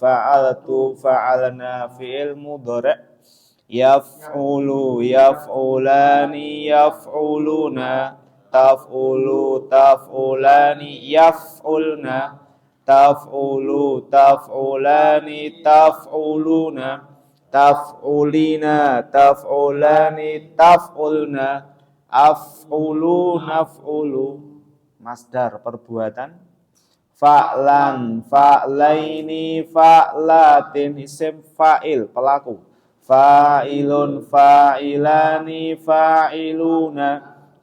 fa'altu, fa'alna, fi'il mudhari'. Yaf'ulu, yaf'ulani, yaf'uluna, taf'ulu, taf'ulani, yaf'ulna, taf'ulu, taf'ulani, taf'uluna, taf'ulina, taf'ulani, taf'ulna, af'ulu, naf'ulu. Masdar perbuatan. Fa'lan, fa'laini, fa'latin, isim fa'il, pelaku. Fa'ilun, fa'ilani, fa'iluna,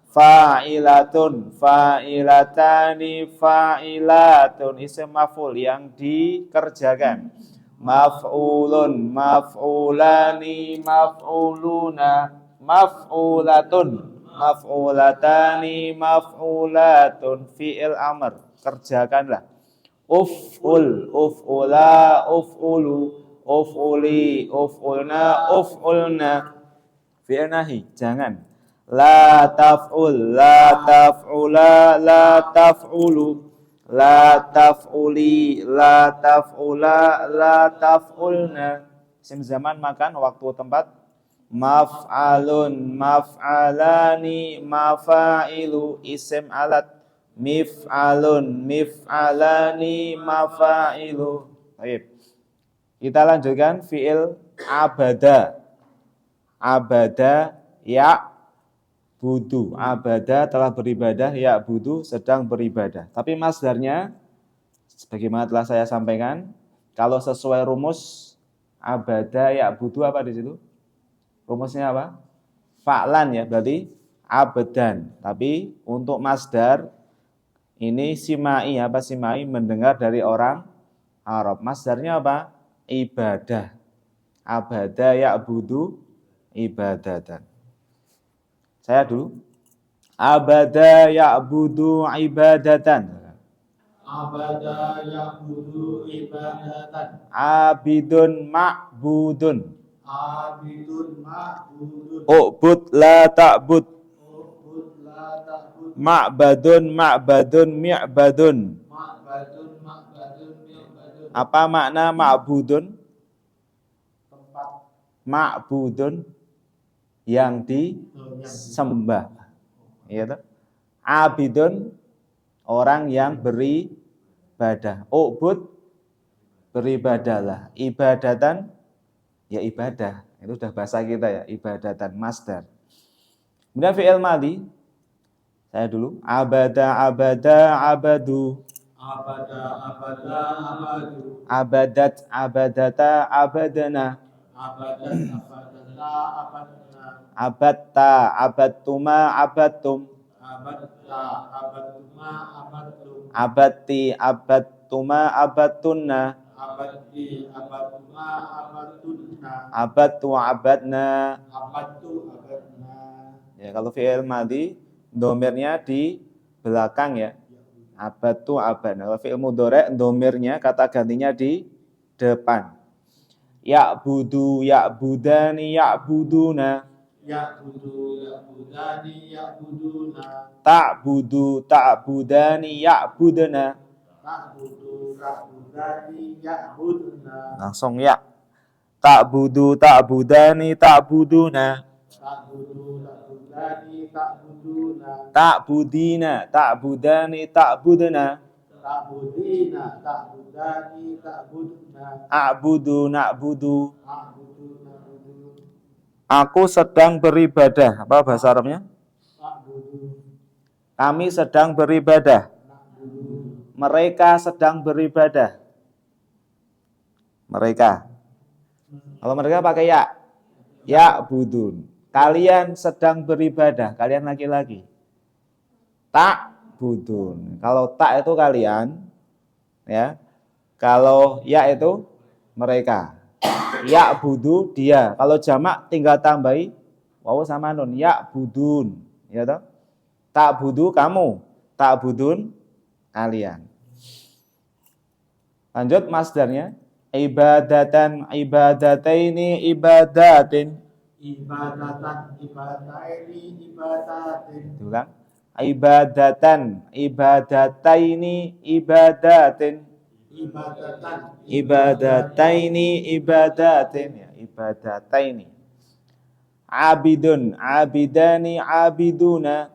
fa'ilatun, fa'ilatani, fa'ilatun, isim maf'ul yang dikerjakan. Maf'ulun, maf'ulani, maf'uluna, maf'ulatun, maf'ulatani, maf'ulatun, fi'il amr, kerjakanlah. Uf'ul, uf'ula, uf'ulu, uf'uli, uf'ulna, uf'ulna, fi'il nahi, jangan. La taf'ul, la taf'ula, la taf'ulu, la taf'uli, la taf'ula, la taf'ulna. Isim zaman makan, waktu tempat. Maf'alun, maf'alani, mafa'ilu, isim alat. Mif'alun, mif'alani, mafa'ilu. Baik. Kita lanjutkan fi'il abada. Abada ya'budu. Abada telah beribadah, ya'budu sedang beribadah. Tapi masdarnya sebagaimana telah saya sampaikan, kalau sesuai rumus abada ya'budu apa di situ? Rumusnya apa? Fa'lan ya, berarti abadan. Tapi untuk masdar ini simai, apa simai? Mendengar dari orang Arab. Masdarnya apa? Ibadah. Abada ya'budu ibadatan. Saya dulu. Abada ya'budu ibadatan. Abada ya'budu ibadatan. Abidun ma'budun. Abidun ma'budun. U'bud la ta'bud. U'bud la ta'bud. Ma'badun ma'badun mi'badun. Ma'badun ma'badun mi'badun. Apa makna ma'budun? Tempat. Ma'budun yang disembah. Iya toh? Abidun orang yang beribadah. U'bud beribadahlah. Ibadatan ya ibadah. Itu sudah bahasa kita ya, ibadatan, masdar. Kemudian fi'il madhi. Saya dulu. Abada, abada, abadu. Abada, abada, abadu. Abadat, abadata, abadana. Abadat, abadata, abadna. Abatta, abattuma, abattum. Abatta, abattuma, abattum. Abatti, abattuma, abattunna. Abatti, abattuma, abattunna. Abattu, abadna. Abattu, abadna. Ya, kalau fi'il madhi domirnya di belakang ya. Abatu abadna. Kalau fi'il mudhari domirnya kata gantinya di depan. Ya'budu, ya'budani, ya'buduna. Ya'budu, ya'budani, ya'buduna. Ta'budu, ta'budani, ya'budna. Ta'budu, ta'budani, ya'buduna. Langsung ya. Ta'budu, ta'budani, ta'buduna. Ta'budu, ta'budani, ta'buduna. Ta'budina, ta'budani, ta'budna. Ta'budina, ta'budani, ta'buduna. A'budu, na'budu. A'budu, na'budu. Aku sedang beribadah. Apa bahasa Arabnya? Ta'budu, Kami sedang beribadah. na'budu. Mereka sedang beribadah. Mereka. Kalau mereka pakai ya. Ya budun. Kalian sedang beribadah. Kalian laki-laki. Tak budun. Kalau tak itu kalian. Ya. Kalau ya itu mereka. Ya budu dia. Kalau jamak tinggal tambahi wawu sama nun. Ya budun. Ya toh? Tak budu kamu. Tak budun kalian. Lanjut masdarnya. Ibadatan, ibadataini, ibadatin. Ibadatan, ibadaini, ibadatin. Ulang. Ibadatan, ibadataini, ibadatin. ibadatan ibadataini ibadatin ya, ibadataini. Abidun abidani abiduna.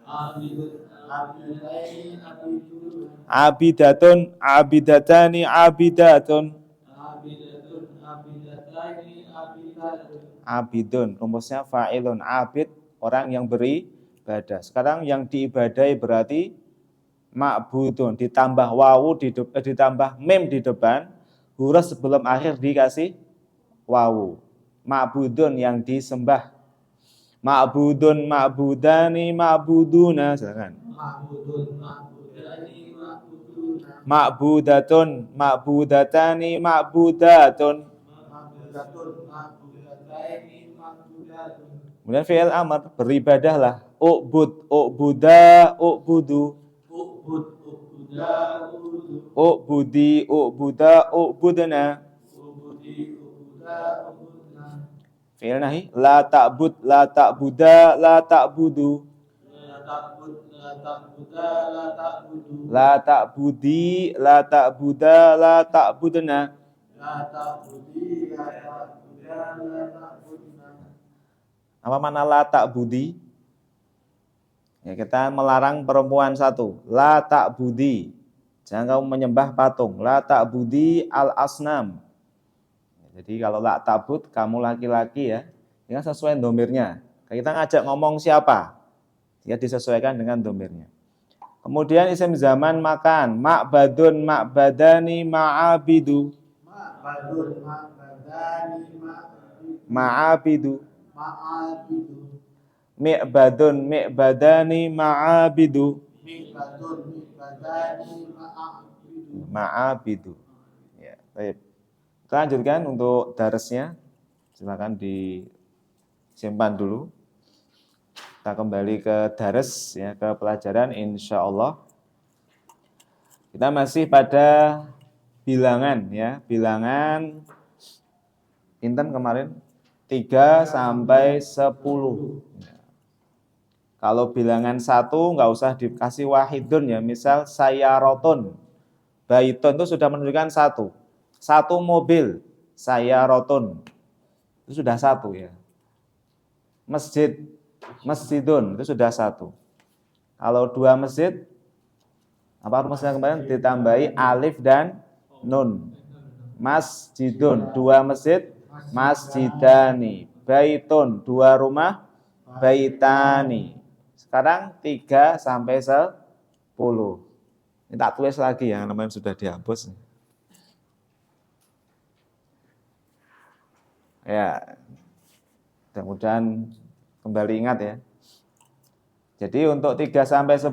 abidun abidaini abidun Abidatun abidatani abidatun. abidatun abidataini abidatun Abidun rumusnya fa'ilun, abid orang yang beribadah. Sekarang yang diibadai berarti ma'budun, ditambah wawu ditambah mim di depan, huruf sebelum akhir dikasih wawu. Ma'budun yang disembah. Ma'budun ma'budani ma'buduna. Silakan. ma'budun ma'budani ma'buduna Ma'budatun ma'budatani ma'budatun. ma'budatun ma'budataini ma'budatun Kemudian fi'il amr, beribadahlah. U'bud u'buda u'budu. ubud ubuda ubudu U'budi u'buda u'budna. ubudi ubuda ubudna Fi'il nahi, la ta'bud la ta'buda la ta'budu. la ta'bud la ta'buda la ta'budu La ta'budi la ta'buda la ta'budna. la ta'budi la ta'buda la ta'budna Apa mana la ta'budi? Ya, kita melarang perempuan satu. La ta'budi. Jangan kamu menyembah patung. La ta'budi al-asnam. Jadi kalau la ta'bud, kamu laki-laki ya. Ini kan sesuai domirnya. Kita ngajak ngomong siapa? Ya disesuaikan dengan domirnya. Kemudian isim zaman makan. Ma'badun ma'badani ma'abidu. ma'badun ma'badani ma'abidu Ma'abidu. ma'abidu Mi'badun mi'badani ma'abidu. mi'badun mi'badani ma'abidu Ma'abidu. Ya, baik. Kita lanjutkan untuk daresnya. Silakan disimpan dulu. Kita kembali ke dares ya, ke pelajaran insyaallah. Kita masih pada bilangan ya, bilangan inten kemarin 3 sampai 10. Kalau bilangan 1 nggak usah dikasih wahidun ya, misal sayarotun. Baitun itu sudah menunjukkan 1. 1 mobil, sayarotun. Itu sudah 1 ya. Masjid, masjidun itu sudah 1. Kalau 2 masjid, apa rumusnya kemarin? Ditambahi alif dan nun. Masjidun, 2 masjid, masjidani. Baitun, 2 rumah, baitani. Sekarang 3 sampai 10. Ini tak tulis lagi yang namanya sudah dihapus. Ya, mudah-mudahan kembali ingat ya. Jadi untuk 3 sampai 10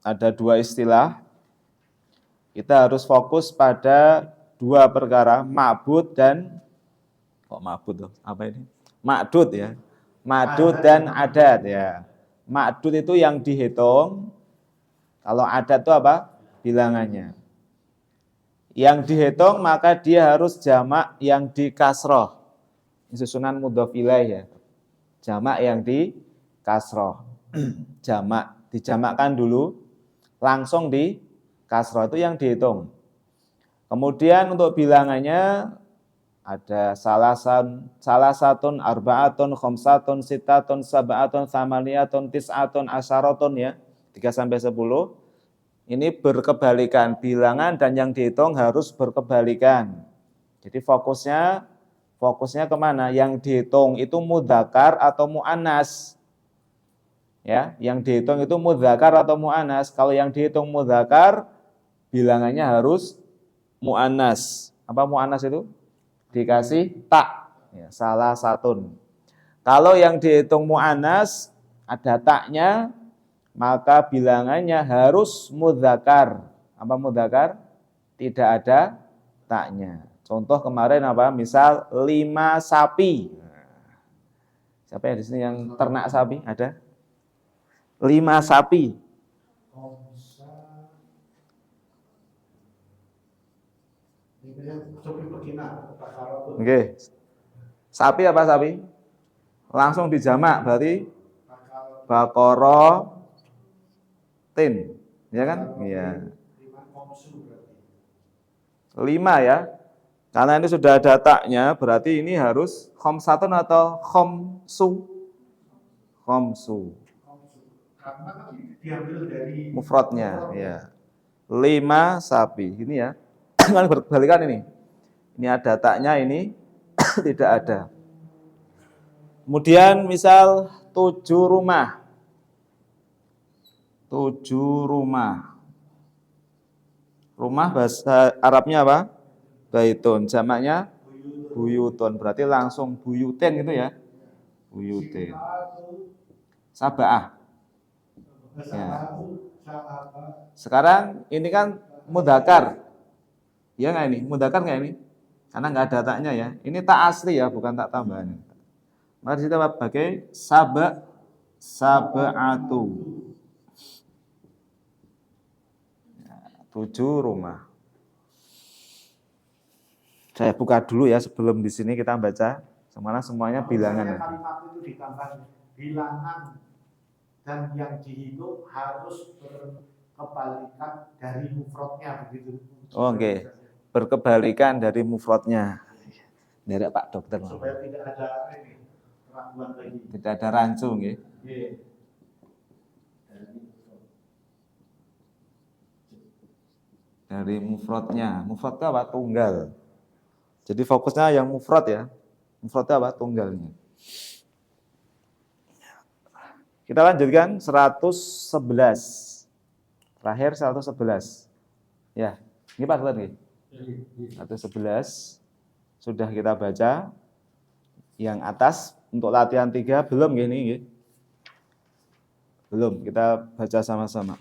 ada 2 istilah. Kita harus fokus pada 2 perkara, ma'bud dan ma'bud tuh? Apa ini? Ma'dud ya. Ma'dud dan adat ya. Ma'dud itu yang dihitung. Kalau adat itu apa? Bilangannya. Yang dihitung maka dia harus jamak yang dikasroh. Ini susunan mudhof ilaih ya. Jamak yang dikasroh. Jamak, dijamakkan dulu, langsung dikasroh, itu yang dihitung. Kemudian untuk bilangannya ada salasatun, arba'atun, khamsatun, sitatun, sab'atun, thamaniyatun, tis'atun, asyaratun ya. 3 sampai 10. Ini berkebalikan, bilangan dan yang dihitung harus berkebalikan. Jadi fokusnya kemana? Yang dihitung itu mudzakkar atau mu'annas. Ya, yang dihitung itu mudzakkar atau mu'annas. Kalau yang dihitung mudzakkar, bilangannya harus mu'annas. Apa mu'annas itu? Dikasih tak, ya, salah satun. Kalau yang dihitung mu'annas ada taknya, maka bilangannya harus mudzakkar. Apa mudzakkar? Tidak ada taknya. Contoh kemarin apa? Misal 5 sapi. Siapa yang di sini yang ternak sapi? Ada? 5 sapi. Oke. Sapi apa sapi? Langsung dijamak berarti bakoro tin, ya kan? Iya. 5 ya. Karena ini sudah ada taknya, berarti ini harus khomsatun atau khomsu. Khomsu. Karena diambil dari Mufradnya, ya. 5 sapi. Ini ya. Kan berbalikan ini. Ini ada taknya, ini tidak ada. Kemudian misal 7 rumah. 7 rumah. Rumah bahasa Arabnya apa? Baitun. Jamaknya buyutun. Berarti langsung buyutin gitu ya. Buyutin. Sab'ah. Ya. Sekarang ini kan mudzakkar. Ya nggak ini? Mudzakkar nggak ini? Karena nggak ada taknya ya. Ini tak asli ya, bukan tak tambahan. Maka kita pakai sab'atu. 7 rumah. Saya buka dulu ya sebelum di sini kita baca. Semuanya bilangan. Kalimat itu ditambah bilangan dan yang dihitung harus berkebalikan dari mufradnya begitu. Oh, oke. Berkebalikan dari mufradnya. Dari Pak Dokter. Supaya tidak ada ini keraguan lagi. Tidak ada rancu nggih. Nggih. Dari mufradnya. Mufrad itu apa? Tunggal. Jadi fokusnya yang mufrad ya. Mufrad itu apa? Tunggalnya. Kita lanjutkan 111. Terakhir 111. Ya, ini Pak lihat nih. 111 sudah kita baca. Yang atas untuk latihan 3 belum gini. Belum, kita baca sama-sama.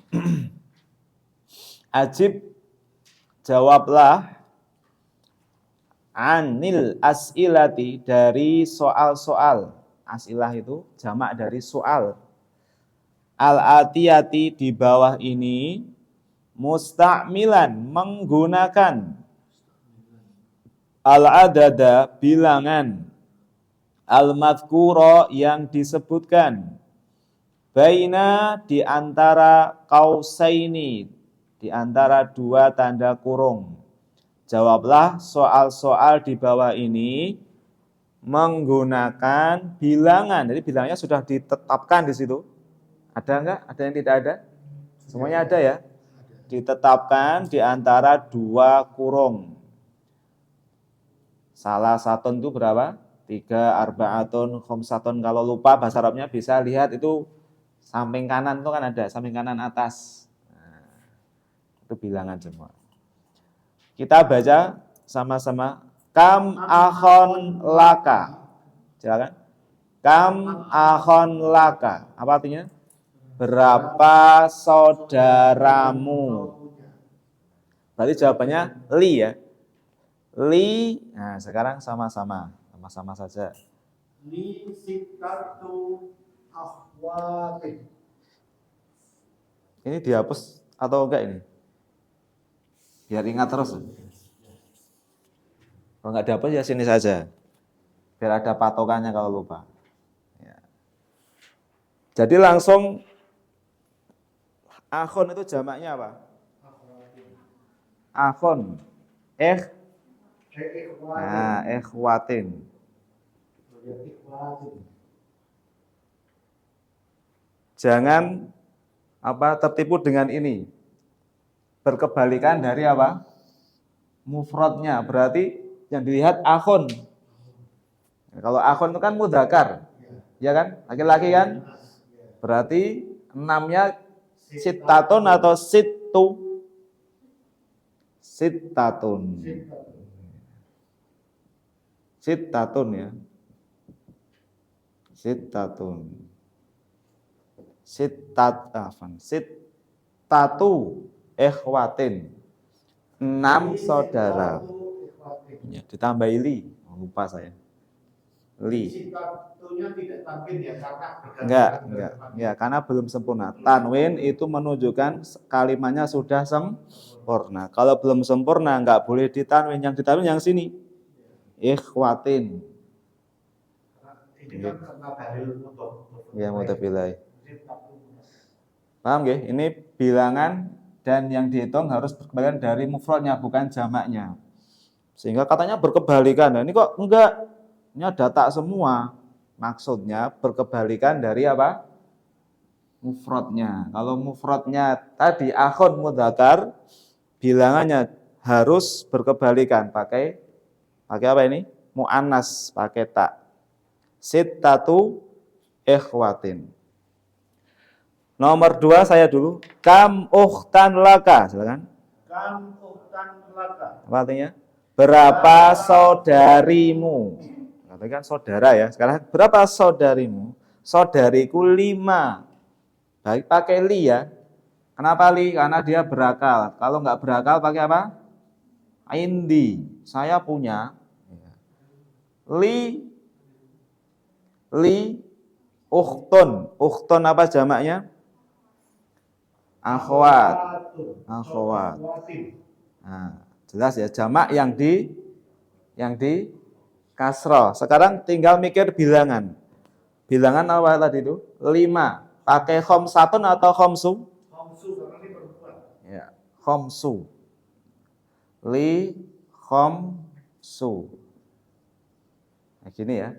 Ajib, jawablah anil as'ilati, dari soal-soal. As'ilah itu jamak dari soal. Al-atiyati, di bawah ini, musta'milan, menggunakan al-adada, bilangan, al-madhkura, yang disebutkan, baina, di antara qausaini, di antara 2 tanda kurung. Jawablah soal-soal di bawah ini menggunakan bilangan. Jadi bilangnya sudah ditetapkan di situ. Ada enggak? Ada yang tidak ada? Semuanya ada ya? Ditetapkan di antara 2 kurung. Salah satu itu berapa? 3, arba'atun, khomsatun. Kalau lupa bahasa Arabnya bisa lihat itu samping kanan itu kan ada, samping kanan atas. Nah, itu bilangan semua. Kita baca sama-sama. Kam akhon laka. Silakan. Kam akhon laka. Apa artinya? Berapa saudaramu? Berarti jawabannya li ya. Li. Nah, sekarang sama-sama. Sama-sama saja. Li sitatu akhwatin. Ini dihapus atau enggak ini? Biar ingat terus. Kalau enggak dihapus ya sini saja. Biar ada patokannya kalau lupa. Ya. Jadi langsung akhon itu jamaknya apa? Akhon. Nah, ikhwatin. Jangan tertipu dengan ini. Berkebalikan dari apa? Mufradnya. Berarti yang dilihat akhon. Nah, kalau akhon itu kan mudzakkar. Ya kan? Laki-laki kan? Berarti 6-nya sittatun atau sittu. Sittatun. Sittatun ya. Sittatun. Sittatu ikhwatin. 6 saudara. Ya, ditambahi li. Lupa saya. Li. Sitatunya tidak tanwin ya karena Enggak. Ya, karena belum sempurna. Tanwin itu menunjukkan kalimatnya sudah sempurna. Kalau belum sempurna enggak boleh ditanwin. Yang ditanwin yang sini. Ikhwatin. Ini kan karena dalil mudhaf. Ya, mudzabilai. Paham nggih? Ini bilangan dan yang dihitung harus berkebalikan dari mufradnya, bukan jamaknya. Sehingga katanya berkebalikan. Nah, ini kok enggak? Ini ada tak semua. Maksudnya berkebalikan dari apa? Mufradnya. Kalau mufradnya tadi akhun mudzakkar, bilangannya harus berkebalikan pakai apa ini? Muannas, pakai tak. Sittatu ikhwatin. Nomor 2 saya dulu. Kam ukhtan laka. Silakan. Kam ukhtan laka. Apa artinya? Berapa saudarimu? Katakan saudara ya. Sekarang berapa saudarimu? Saudariku 5. Baik, pakai li ya. Kenapa li? Karena dia berakal. Kalau nggak berakal pakai apa? Indi. Saya punya. Li ukhtun. Ukhtun apa jamaknya? Akhwat. Akhwat. Nah, jelas ya, jamak yang di kasroh. Sekarang tinggal mikir bilangan. Bilangan apa tadi itu? 5. Pakai khomsatun atau khomsu? Khomsu, karena ini perempuan. Ya, khomsu. Li khomsu. Nah, gini ya.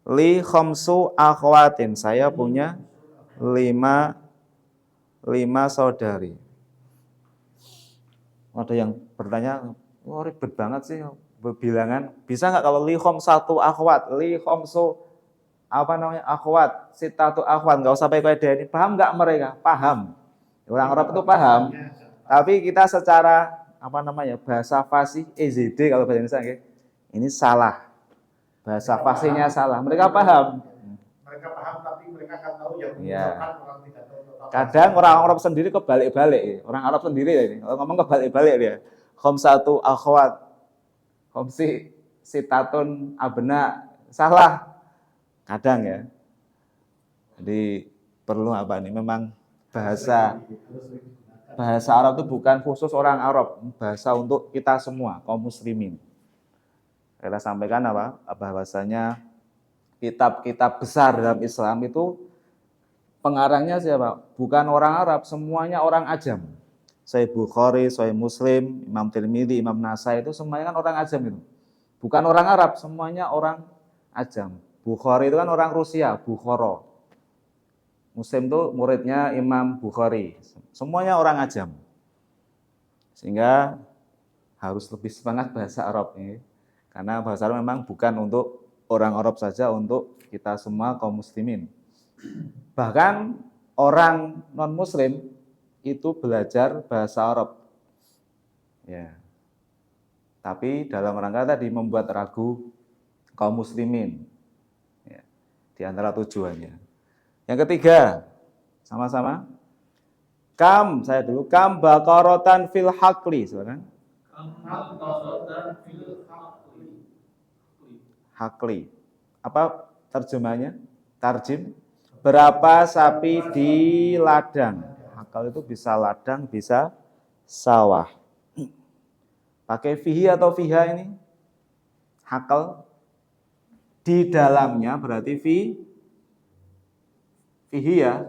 Li khomsu akhwatin. Saya punya 5 saudari. Ada yang bertanya, oh, ribet banget sih bilangan. Bisa nggak kalau li khomsatu akhwat, li khomsu apa namanya akhwat, sittatu akhwat, nggak usah pakai kaidah ini. Paham nggak mereka? Paham. Orang Arab itu paham. Tapi kita secara apa namanya bahasa fasih EZD kalau bahasa Indonesia ini salah. Bahasa fasihnya salah. Mereka paham. Mereka paham, tapi mereka akan tahu yang Ya. orang tidak tahu. Kadang orang Arab sendiri kebalik-balik. Orang Arab sendiri ini kalau ngomong kebalik-balik dia. Khomsatu akhwat, khomsi sitatun abna, salah. Kadang ya. Jadi perlu apa nih? Memang bahasa Arab itu bukan khusus orang Arab, bahasa untuk kita semua kaum muslimin. Kita sampaikan apa? Bahwasanya kitab-kitab besar dalam Islam itu pengarangnya siapa? Bukan orang Arab, semuanya orang ajam. Sahih Bukhari, Sahih Muslim, Imam Tirmidzi, Imam Nasai itu semuanya kan orang ajam itu. Bukan orang Arab, semuanya orang ajam. Bukhari itu kan orang Rusia, Bukhara. Muslim itu muridnya Imam Bukhari. Semuanya orang ajam. Sehingga harus lebih semangat bahasa Arab ini. Karena bahasa Arab memang bukan untuk orang Arab saja, untuk kita semua kaum muslimin. Bahkan orang non-muslim itu belajar bahasa Arab. Ya. Tapi dalam rangka tadi membuat ragu kaum muslimin. Ya. Di antara tujuannya. Yang ketiga, sama-sama. Kam, saya dulu. Kam baqaratan fil haqli. Silakan. Kam baqaratan fil haqli. Haqli. Apa terjemahnya? Tarjim. Berapa sapi di ladang? Hakal itu bisa ladang, bisa sawah. Pakai fihi atau fiha ini? Hakal. Di dalamnya berarti fihi ya.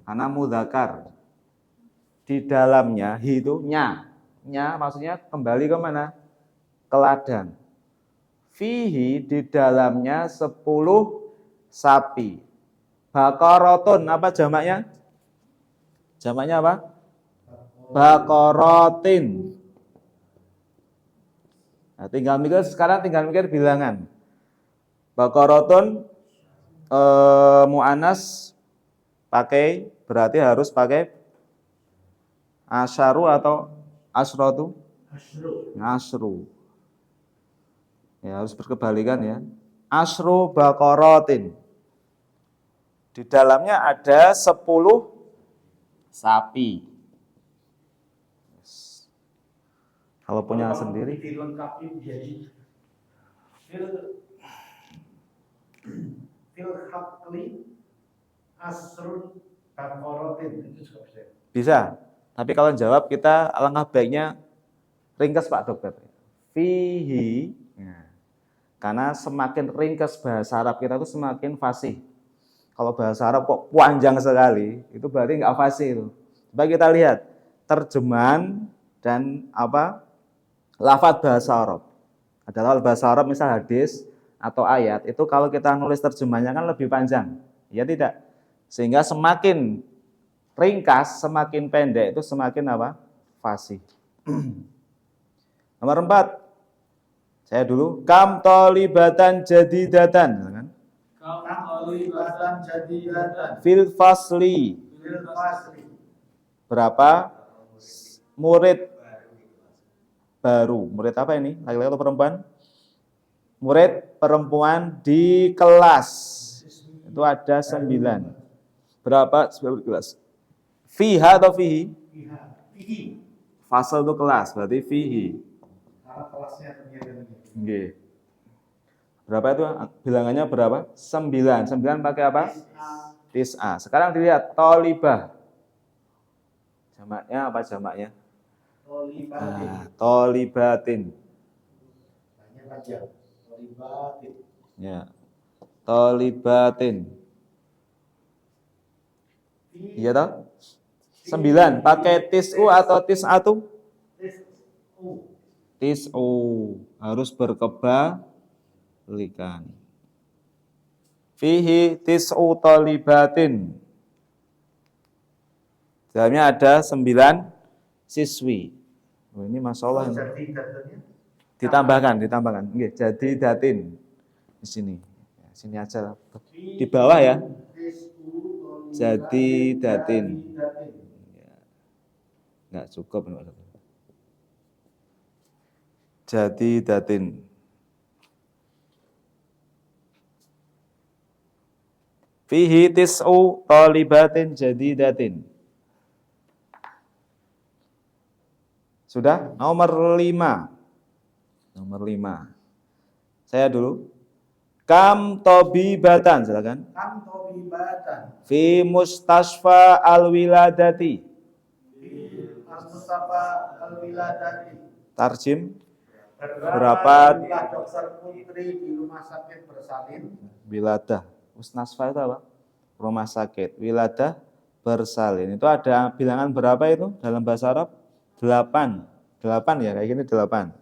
Karena mudzakkar. Di dalamnya, hi itu nya. Nya maksudnya kembali ke mana? Ke ladang. Fihi di dalamnya 10 sapi. Baqaratun apa jamaknya? Jamaknya apa? Baqaratin. Nah, sekarang tinggal mikir bilangan. Baqaratun mu'annas berarti harus pakai asyaru atau asratu? Asru. Ya, harus berkebalikan ya. Asru baqaratin. Di dalamnya ada 10 sapi. Kalau punya sendiri. Dilengkapi jadi fil haqli asrun baqaratin. Itu juga bisa. Bisa. Tapi kalau jawab kita alangkah baiknya ringkas Pak Dokter. Fihi. Nah, karena semakin ringkas bahasa Arab kita itu semakin fasih. Kalau bahasa Arab kok panjang sekali, itu berarti nggak fasih itu. Coba kita lihat terjemahan dan lafadz bahasa Arab. Ada lafadz bahasa Arab misal hadis atau ayat, itu kalau kita nulis terjemahnya kan lebih panjang. Ya tidak. Sehingga semakin ringkas, semakin pendek itu semakin fasih. Nomor 4. Saya dulu. Kam tolibatan jadidatan. Kam tolibatan jadidatan. Fil fasli. Berapa murid baru? Murid apa ini? Laki-laki atau perempuan? Murid perempuan di kelas. Itu ada 9. Berapa kelas? Fiha atau fihi? Fihi. Fasal itu kelas, berarti fihi. Kelasnya ternyata. Oke. Berapa itu? Bilangannya berapa? 9. 9 pakai apa? Tis'a. Sekarang dilihat tolibah. Jamaknya apa jamaknya? Tolibatin. Ya. Tolibatin. Iya toh? 9 pakai tis'u atau tis'atu? Tis'u. Harus berkebalikan. Fihi tis'u tolibatin. Dalamnya ada 9 siswi. Oh, ini Masya Allah. Ditambahkan. Oke, jadi datin. Di sini. Sini aja. Di bawah ya. Jadi datin. Enggak cukup. Jadi datin. Fihi tis'u talibatin jadidatin. Sudah? Nomor 5. Saya dulu. Kam tobibatan, silakan. Kam tobibatan. Fi mustasfa al-wiladati. Tarjim. Berapa dokter putri di rumah sakit bersalin? Wiladah. Mustasfa itu apa? Rumah sakit. Wiladah bersalin. Itu ada bilangan berapa itu dalam bahasa Arab? 8 ya, kayak gini 8.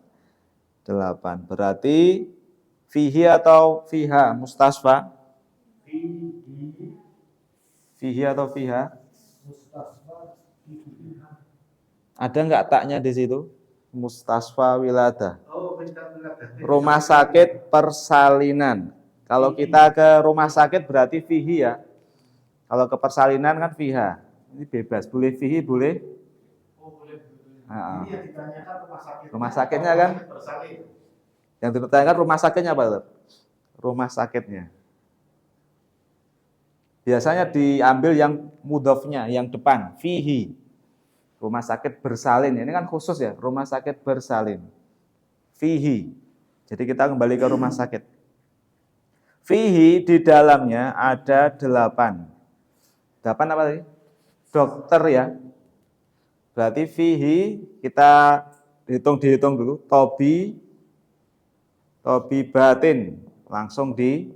Berarti fihi atau fiha mustasfa? Fihi atau fiha? Ada enggak taknya di situ? Mustasfa wiladah. Rumah sakit persalinan. Kalau kita ke rumah sakit berarti fihi ya. Kalau ke persalinan kan fiha. Ini bebas, boleh fihi, boleh. Ini yang ditanyakan rumah sakitnya kan? Yang ditanyakan rumah sakitnya apa? Rumah sakitnya. Biasanya diambil yang mudhofnya, yang depan, fihi. Rumah sakit bersalin. Ini kan khusus ya, rumah sakit bersalin. Fihi. Jadi kita kembali ke rumah sakit. Fihi di dalamnya ada 8. 8 apa tadi? Dokter ya. Berarti fihi kita dihitung dulu. Tobibatin. Langsung di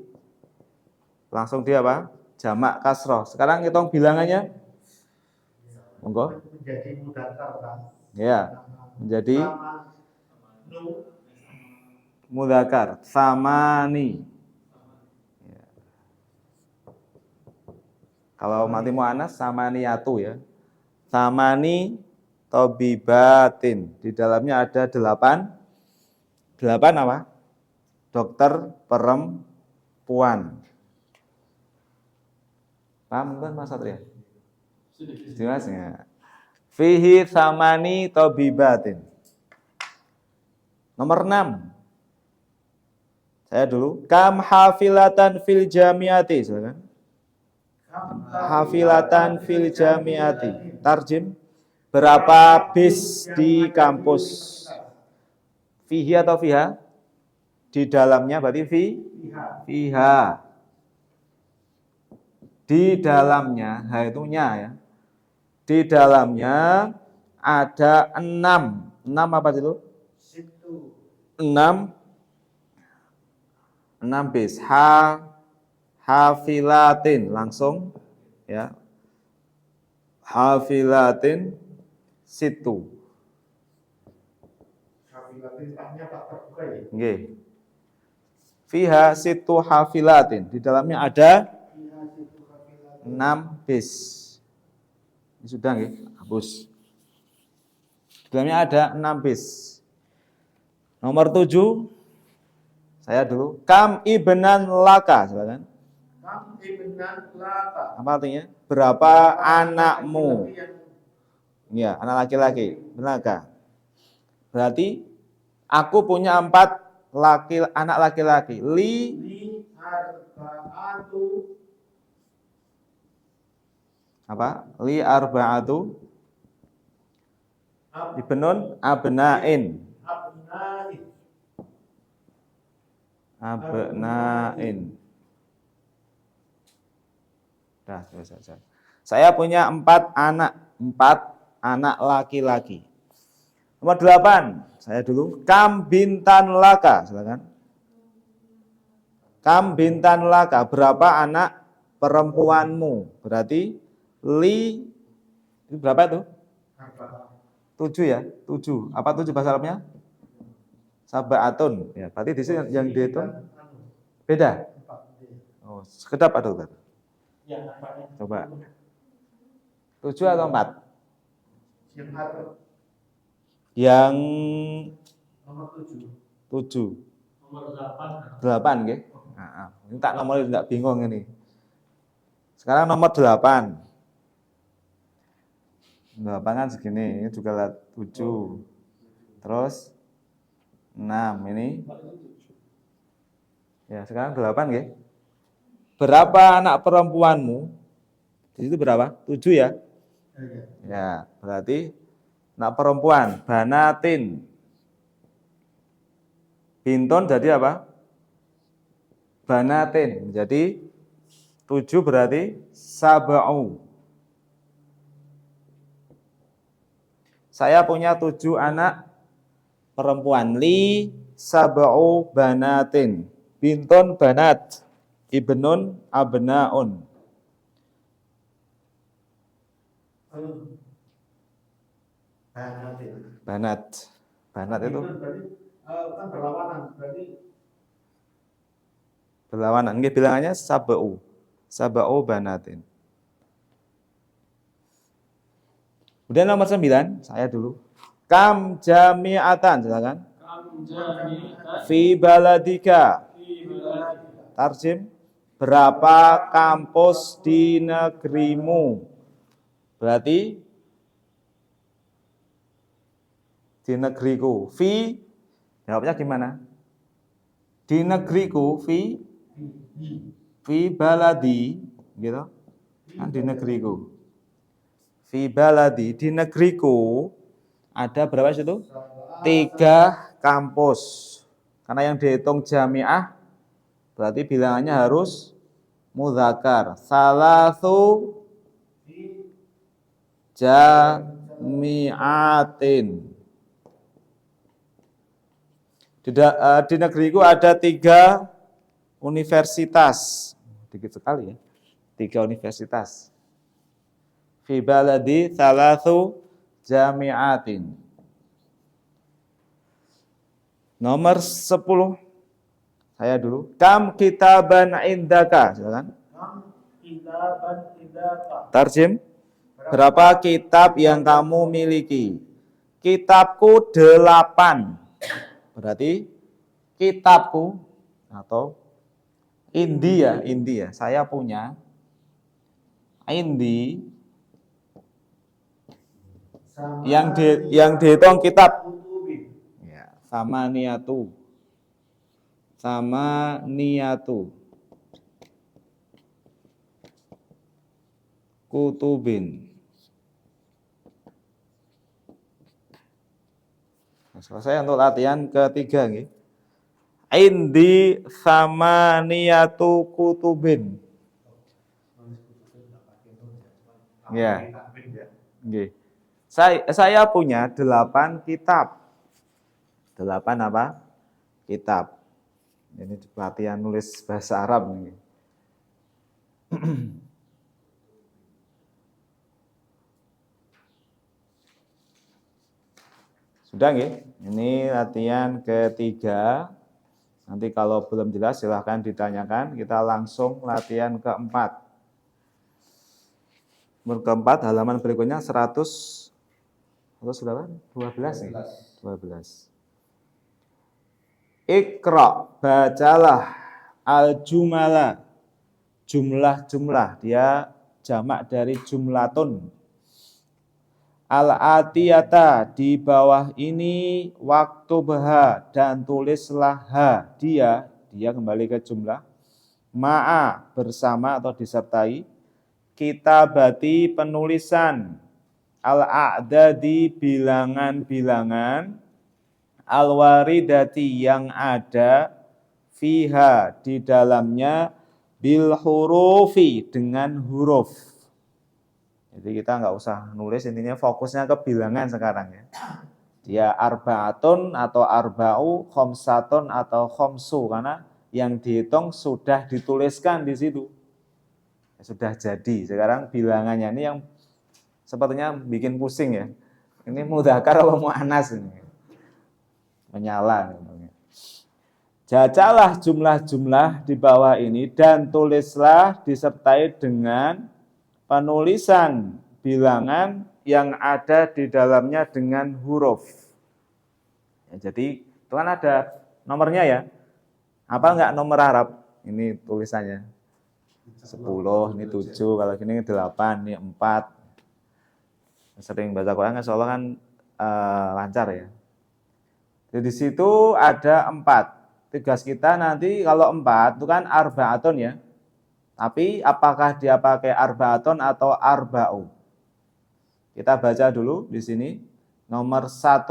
apa? Jamak kasroh. Sekarang hitung bilangannya. Monggo. Menjadi mudzakkar kan? Ya. Menjadi mudzakkar. Samani. Ya. Kalau mati muannas samaniyatu ya. Samani tobibatin. Di dalamnya ada 8. 8 apa? Dokter perempuan. Paham kan Mas Satria? Jelas ya. Fihi samani tobibatin. Nomor 6. Saya dulu. Kam hafilatan fil jamiati. Silakan. Hafilatan fil jamiati. Tarjim. Berapa bis di kampus? Fihi atau fiha? Di dalamnya berarti fiha. Di dalamnya, itu nya ya. Di dalamnya ada 6. 6 apa itu? 6 bis. Hafilatin langsung ya. hafilatin situ. Hafilatin tahnya tak terbuka ya. Nggih. Fiha situ hafilatin. Di dalamnya ada 6 bis. Ini sudah nggih, hapus. Di dalamnya ada 6 bis. Nomor 7, saya dulu. Kam ibnan laka, silakan. Kam ibnan laka. Apa artinya? Berapa anakmu? Ya, anak laki-laki. Laka. Berarti aku punya 4 anak laki-laki. Li arba'atu. apa? Li arba'atu ibnun abna'in. Abna'in. Dah, selesai. Saya punya 4 anak laki-laki. Nomor 8, saya dulu. Kam bintan laka, silakan. Kam bintan laka, berapa anak perempuanmu? Berarti li itu berapa itu? 7 ya, 7. Apa 7 bahasa Arabnya? Sab'atun. Ya, berarti di sini yang dihitung beda. Oh, sekedap atau enggak? Coba. 7 atau 4? Yang Nomor 7. 7. Nomor 8. 8 nggih. Nah, ini tak nomor enggak bingung ini. Sekarang nomor 8. 8 kan segini, ini juga 7. Terus 6 ini. Ya, sekarang 8 nggih. Berapa anak perempuanmu? Di situ berapa? 7 ya? Ya, berarti anak perempuan, banatin. Bintun jadi apa? Banatin. Jadi 7 berarti sab'u. Saya punya 7 anak perempuan. Li sab'u banatin. Bintun banat. Ibnun abnaun. Banat. Banat itu kan berlawanan, berarti berlawanan. Nggih bilangannya sab'u. Sab'u banatin. Kemudian nomor 9, saya dulu. Kam jami'atan, silakan. kam jami'atan Fi baladika. fi baladika. Tarjim. Berapa kampus di negerimu? Berarti di negeriku. Fi, jawabnya gimana? Di negeriku, fi baladi, gitu. Kan di negeriku. Fi baladi, di negeriku ada berapa situ? 3 kampus. Karena yang dihitung jamiah berarti bilangannya harus mudzakkar. Salasu jami'atin. Di negeriku ada 3 universitas. Dikit sekali ya. 3 universitas. Fi baladi salasu jami'atin. Nomor 10. Saya dulu. Kam kitaban indaka. Silakan. Kam kitaban indaka. Tarjim. Berapa kitab yang kamu miliki? Kitabku 8. Berarti kitabku atau India. Saya punya indi yang dihitung kitab. Ya, sama niatu. Kutubin. Selesai untuk latihan ketiga nih. Indi samaniyatu kutubin. Ya. Nggih. Saya punya 8 kitab. 8 apa? Kitab. Ini latihan nulis bahasa Arab nih. Sudah nggih? Ini latihan ketiga. Nanti kalau belum jelas silahkan ditanyakan. Kita langsung latihan keempat. Keempat halaman berikutnya 100 berapa? 12 nih. 12. Iqra, bacalah al-jumala. Jumlah-jumlah, dia jamak dari jumlatun. Al-atiyata, di bawah ini waktu beha dan tulislah ha, dia kembali ke jumlah. Ma'a, bersama atau disertai. Kitabati, penulisan. Al-a'dadi, bilangan-bilangan. Al-waridati, yang ada. Fiha, di dalamnya. Bil hurufi, dengan huruf. Jadi kita nggak usah nulis, intinya fokusnya ke bilangan sekarang ya. Dia arba'atun atau arba'u, khomsatun atau khomsu, karena yang dihitung sudah dituliskan di situ. Sudah jadi. Sekarang bilangannya ini yang sepertinya bikin pusing ya. Ini mudzakkar atau muannas ini? Menyala. Bacalah jumlah-jumlah di bawah ini dan tulislah disertai dengan penulisan bilangan yang ada di dalamnya dengan huruf. Ya, jadi itu kan ada nomornya ya. Apa enggak nomor Arab? Ini tulisannya 10, ini 7, kalau gini 8, ini 4. Sering baca Quran insya Allah kan lancar ya. Jadi di situ ada 4. Tugas kita nanti kalau 4 itu kan arba'atun ya. Tapi apakah dia pakai arba'atun atau arba'u? Kita baca dulu di sini nomor 1.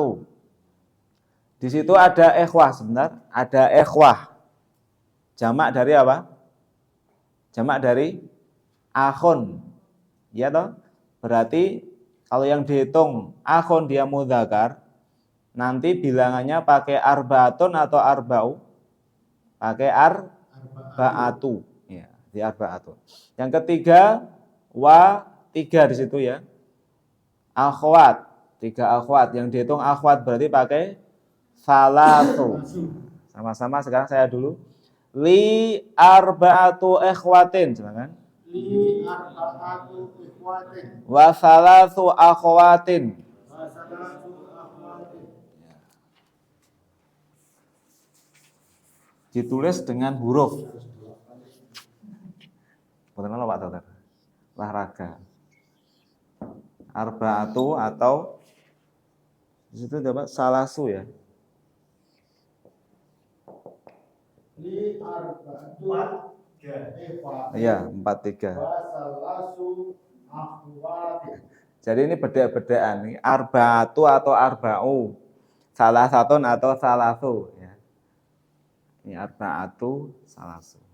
Di situ ada ikhwah, sebentar, ada ikhwah. Jamak dari apa? Jamak dari akhun. Ya toh? Berarti kalau yang dihitung akhun dia mudzakkar, nanti bilangannya pakai arba'atun atau arba'u? Pakai arba'atu. Ya, di arba'atu. Yang ketiga wa 3 di situ ya. Akhwat, 3 akhwat. Yang dihitung akhwat berarti pakai salatu. Sama-sama sekarang saya dulu. Li arba'atu ikhwatin, silakan. Li arba'atu ikhwatin. Wa salatu akhwatin. Wa salatu akhwatin. Ditulis dengan huruf. Betul Pak Dokter? Olahraga. Arba'atu atau di situ dapat salasu ya. Li arba'atu ikhwatin. Iya, 43. Wa salasu akhwatin. Jadi ini beda-bedaan nih, arba'atu atau arba'u. Salah satu atau salasu ya. Ini arba'atu, salasu.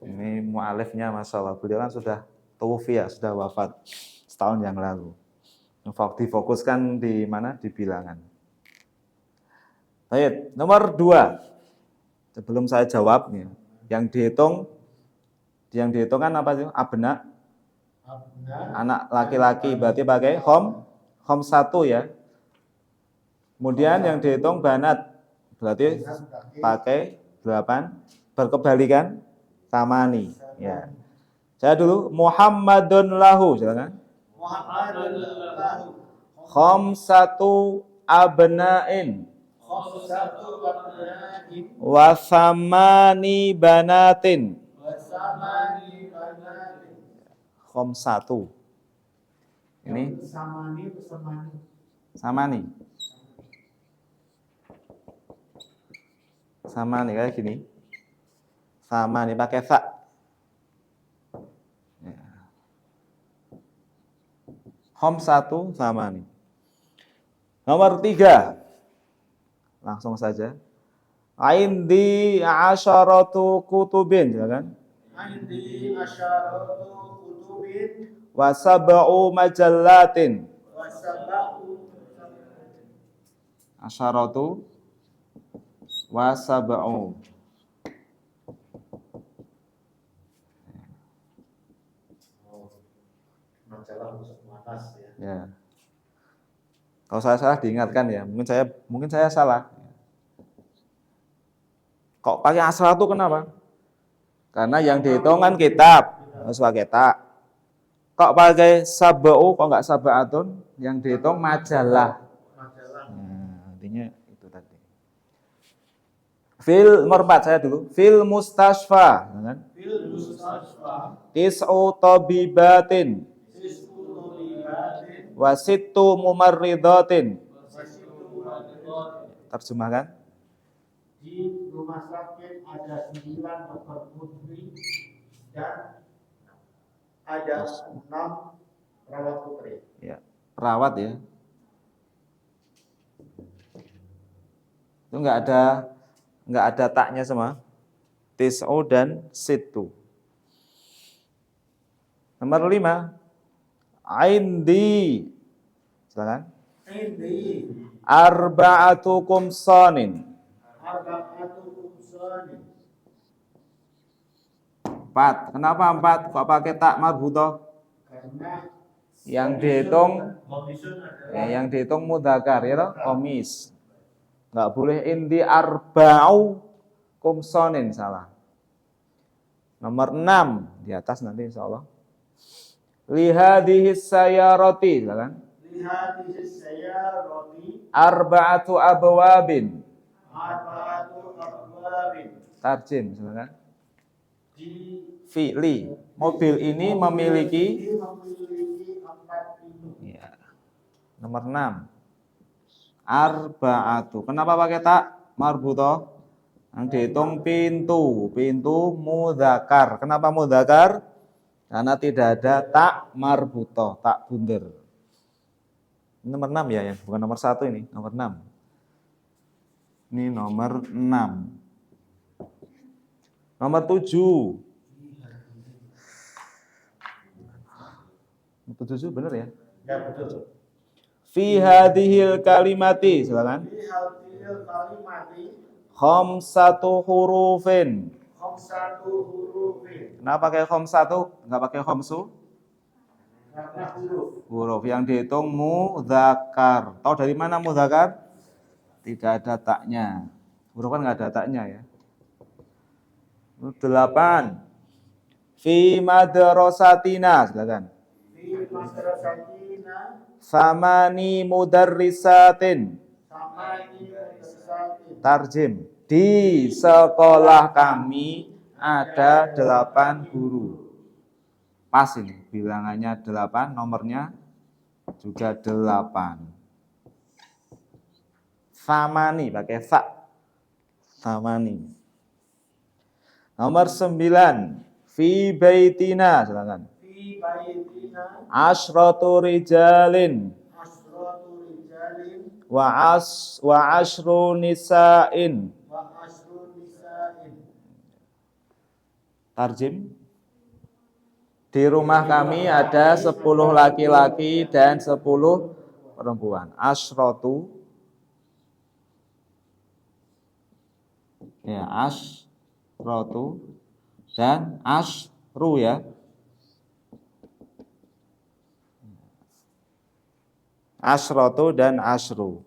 Ini mu'alifnya Masya Allah, beliau kan sudah tuwfi ya, sudah wafat setahun yang lalu. Difokuskan di mana? Di bilangan. Baik, nomor 2. Sebelum saya jawab nih, yang dihitung kan apa sih? Abna, anak laki-laki, berarti pakai khom 1 ya. Kemudian yang dihitung banat, berarti pakai 8, berkebalikan tamani ya. Saya dulu Muhammadun lahu, silakan. Muhammadun lahu. Khamsatu abna'in. Khamsatu abna'in. Wa thamani banatin. Wa samani banatin. Khamsatu. Ini Samani atau samani? samani. Samani kayak gini. Samani pakai fa. Ya. Khamsatu samani. Nomor 3. Langsung saja. Indi asyaratu kutubin, silakan. Indi asyaratu kutubin. Wa sab'u majallatin. Wa sab'u. Asyaratu wa sab'u. Majalah khusus muatas ya. Ya. Kalau saya salah diingatkan ya. Mungkin saya salah. Kok pakai asratu kenapa? Karena yang dihitung kan kitab, harus pakai tak. Kok pakai sabau, kok nggak sabaatun? Yang dihitung majalah. Nah, artinya itu tadi. Fil nomor 4 saya dulu. Fil mustasfa, kan? Fil mustasfa Tis'u tabibatin sisku libatin wasittu mumarridatin. wasitu wadidot. Terjemahkan. Di rumah sakit ada 9 dokter putri dan ada 6 perawat putri. Ya, perawat ya. Itu nggak ada taknya semua. Tis'u dan situ. Nomor 5. Aindi. Silakan. Indi Arba'atu kumsanin. arba'atu kumsanin. 4. Kenapa 4? Kok pakai tak marbutoh? Karena Yang dihitung komisun adalah yang dihitung mudzakkar ya toh, komis. Enggak boleh indi arba'u kumsanin, salah. Nomor 6 di atas nanti insyaallah. Lihadhihi sayyarati, silakan. lihat di saya roti Arba'atu abwabin. arba'atu abwabin. Tarjim, silakan. Di Fi'li. Mobil ini memiliki ini memiliki 4 pintu. ya. Nomor 6. Arba'atu. Kenapa pakai tak marbutoh? Yang dihitung pintu mudzakkar. Kenapa mudzakkar? Karena tidak ada tak marbutoh, tak bunder. Ini nomor 6 ya, bukan nomor 1 ini, nomor 6. Ini nomor 6. Nomor 7. Nomor 7 benar ya? Ya betul. Fi hadhil kalimati, silakan. Di hadil kalimati Khamsatu hurufin. khamsatu hurufin. Kenapa pakai khamsatu? Enggak pakai khamsu? Karena huruf. Huruf yang dihitung mudzakkar. Tahu dari mana mudzakkar? Tidak ada taknya. Huruf kan enggak ada taknya ya. 8. Fi madrasatina, silakan. Di madrasatina Samani mudarrisatin. sama di madrasatin. Tarjim. Di sekolah kami ada 8 guru. Pas ini, bilangannya 8, nomornya juga 8. Samani, pakai fa. Samani. Nomor 9. Fi baitina, silakan. Fi baitina Asyratu rijalin asratu rijalin wa ashru nisa'in. wa asru nisa'in. Tarjim. Di rumah kami ada 10 laki-laki dan 10 perempuan. Asyratu. Ya, asyratu dan ashru ya. Asyratu dan ashru.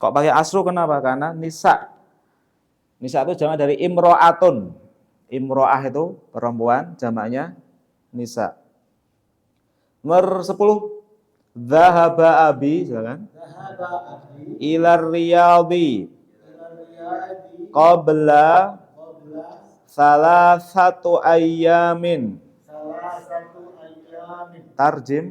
Kok pakai ashru kenapa? Karena nisa. Nisa itu jamak dari imro'atun. Imro'ah itu perempuan, jamaknya nisa. Nomor 10. Dhahaba abi, silakan. Dhahaba abi Ilar riyadi ila riyadi qabla qabla salasatu ayyamin. salah satu ayamin. Tarjim.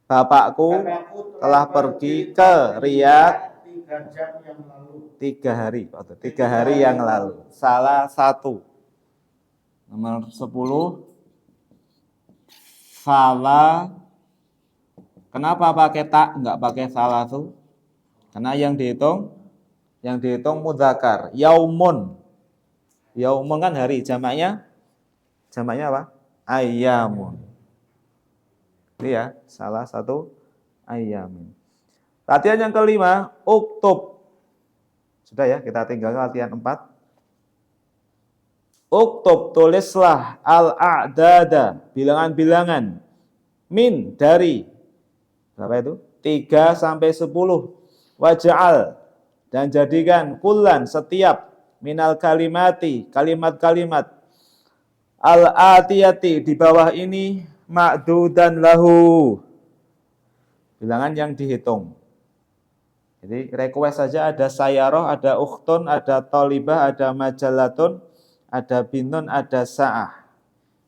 Bapakku Bapakku telah pergi ke Riyadh 3 jam yang lalu. 3 hari. 3 hari yang lalu. Salah satu. Nomor 10. Salah. Kenapa pakai tak, enggak pakai salah tuh? Karena yang dihitung mudzakkar. Yaumun. Yaumun kan hari, jamaknya apa? Ayyamun. Ini ya, salah satu ayyamin. Latihan yang kelima, uktub. Sudah ya, kita tinggal latihan 4. Uktub, tulislah al-a'dada, bilangan-bilangan. Min, dari. Berapa itu? 3 sampai 10. Waj'al, dan jadikan kullan setiap minal kalimati, kalimat-kalimat al-atiyati di bawah ini ma'dudan lahu, bilangan yang dihitung. Jadi request saja, ada sayaroh, ada ukhtun, ada tolibah, ada majalatun, ada bintun, ada sa'ah.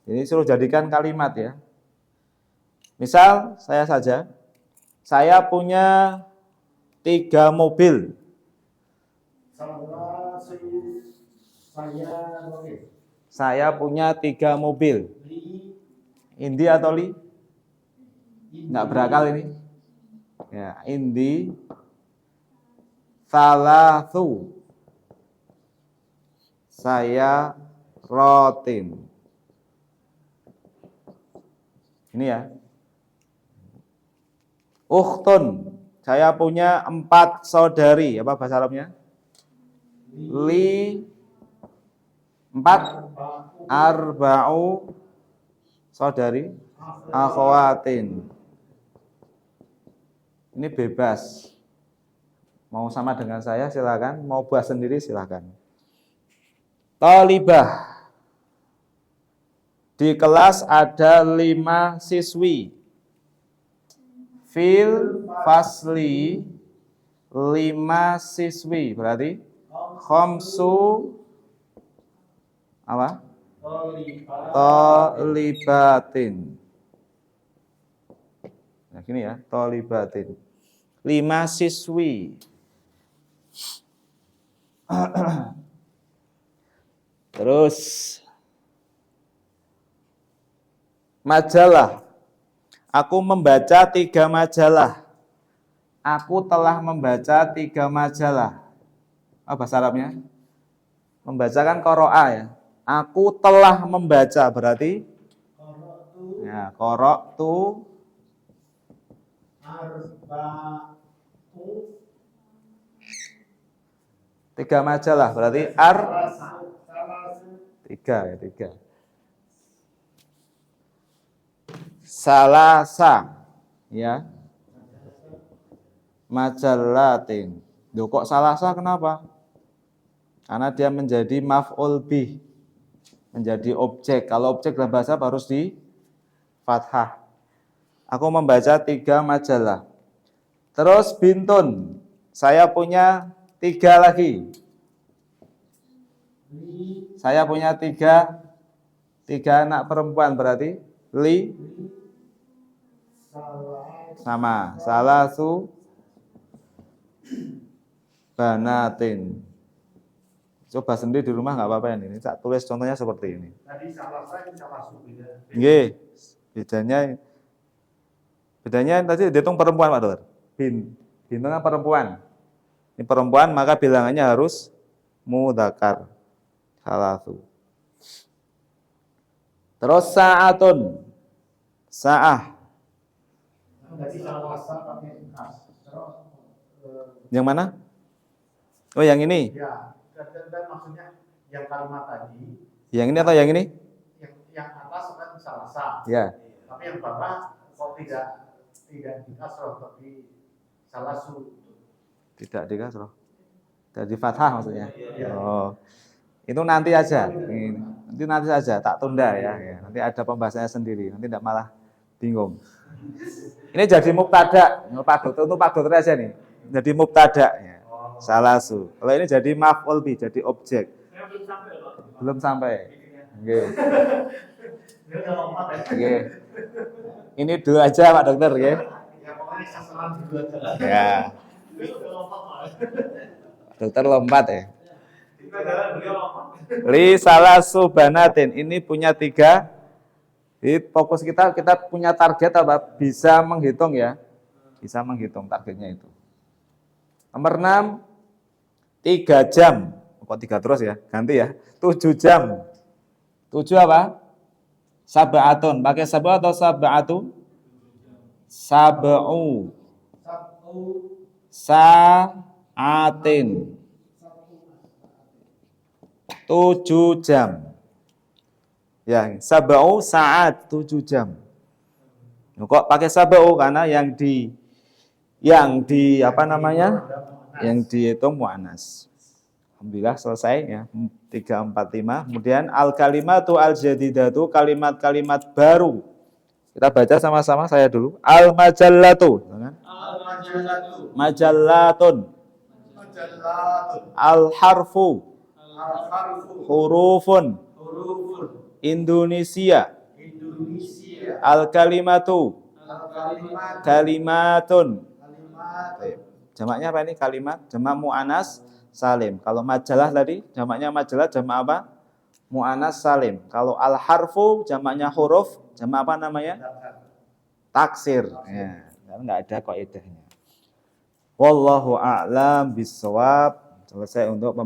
Ini suruh jadikan kalimat ya. Misal saya saja, saya punya 3 mobil. Saya punya 3 mobil. Indi atau li? Nggak berakal ini. Ya, indi salathu. Saya rotin. Ini ya. Ukhtun. Saya punya 4 saudari. Apa bahasa Arabnya? Li 4 arba'u saudari akhwatin. Ini bebas. Mau sama dengan saya silakan, mau buat sendiri silakan. Talibah. Di kelas ada 5 siswi. Fil fasli 5 siswi, berarti khamsu apa? Tolibatin. Nah, gini ya, tolibatin. 5 siswi. Terus majalah. Aku membaca 3 majalah. Aku telah membaca 3 majalah. Apa bahasa Arabnya? Membaca kan qoro'a ya. Aku telah membaca berarti ya, qara'tu 3 majalah berarti 3 ya, 3. Salasa ya. Majalatin. Loh, kok salasa kenapa? Karena dia menjadi maf'ul bih, menjadi objek. Kalau objek dalam bahasa harus di fathah. Aku membaca 3 majalah. Terus bintun. Saya punya 3 lagi. Saya punya 3 anak perempuan berarti li sama salasu banatin. Coba sendiri di rumah nggak apa-apa ini. Tak tulis contohnya seperti ini. Tadi salasa ini salasu beda. Nggih. Bedanya tadi dihitung perempuan Pak Dokter. Bintun kan perempuan. Ini perempuan maka bilangannya harus mudzakkar. Salasu. Terus sa'atun. Sa'ah. Tadi salasa pakai kas. Yang mana? Oh, yang ini. Ya, dan maksudnya yang kalimat tadi. Yang ini atau yang ini? Yang atas kan salasa. Ya. Tapi yang bawah kok tidak dikasroh tapi salasu. Tidak dikasroh. Tidak di fathah maksudnya. Oh. Itu nanti aja. Nanti saja, tak tunda ya. Nanti ada pembahasannya sendiri. Nanti tidak malah bingung. Ini jadi mubtada. Pak Dokter aja nih. Jadi mubtada ya. Salasu. Kalau ini jadi maf'ul bih, jadi objek. Belum sampai. Oke. Oke. Ini dulu aja Pak Dokter ya. Ya. Dokter lompat ya. Li salasu banatin. Ini punya 3. Jadi fokus kita punya target apa? Bisa menghitung ya. Bisa menghitung targetnya itu. Nomor 6, 3 jam. Kok 3 terus ya? Ganti ya. 7 jam. 7 apa? Sab'atun. Pakai sab'u atau sab'atu? Sab'u. Sa'atin. 7 jam. Ya, sab'u sa'at 7 jam. Kok pakai sab'u? Karena yang yang di apa namanya? Yang dihitung muannas. Alhamdulillah selesai ya. 3, 4, 5. Kemudian al kalimatu al jadidatu, kalimat-kalimat baru. Kita baca sama-sama, saya dulu. Al majallatu. Al-majalatu. Majallatun. Majallatun. Al harfu. Al-harfu. Hurufun. Hurufun. Indonesia. Indonesia. Al kalimatu. Al-kalimat. Kalimatun. Kalimat. Jamaknya apa ini? Kalimat. Jamak mu'anas salim. Kalau majalah tadi, jamaknya majalah, jamak apa? Mu'anas salim. Kalau al harfu, jamaknya huruf, jamak apa namanya? Taksir. Ya, karena nggak ada kaidahnya. Wallahu a'lam bishawab. Selesai untuk